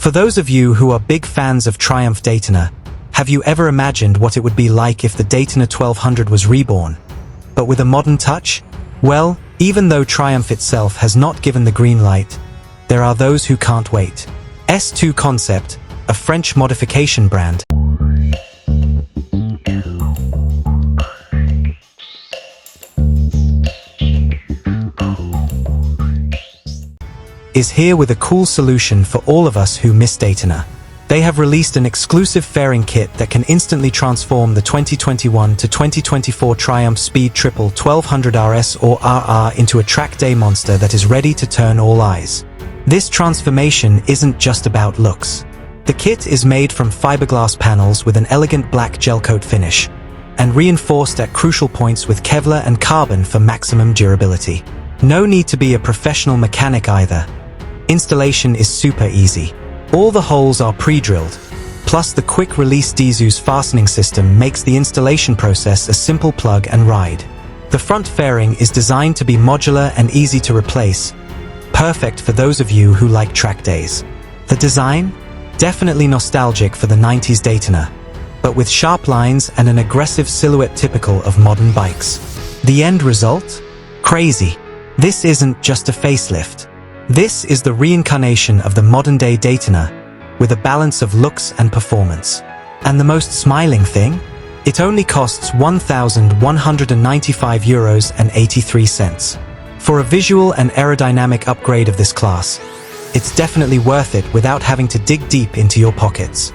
For those of you who are big fans of Triumph Daytona, have you ever imagined what it would be like if the Daytona 1200 was reborn, but with a modern touch? Well, even though Triumph itself has not given the green light, there are those who can't wait. S2 Concept, a French modification brand, is here with a cool solution for all of us who miss Daytona. They have released an exclusive fairing kit that can instantly transform the 2021 to 2024 Triumph Speed Triple 1200 RS or RR into a track day monster that is ready to turn all eyes. This transformation isn't just about looks. The kit is made from fiberglass panels with an elegant black gelcoat finish, and reinforced at crucial points with Kevlar and carbon for maximum durability. No need to be a professional mechanic either. Installation is super easy. All the holes are pre-drilled, plus the quick-release Dzus fastening system makes the installation process a simple plug and ride. The front fairing is designed to be modular and easy to replace, perfect for those of you who like track days. The design? Definitely nostalgic for the 90s Daytona, but with sharp lines and an aggressive silhouette typical of modern bikes. The end result? Crazy. This isn't just a facelift. This is the reincarnation of the modern-day Daytona, with a balance of looks and performance. And the most smiling thing? It only costs €1,195.83. For a visual and aerodynamic upgrade of this class, it's definitely worth it without having to dig deep into your pockets.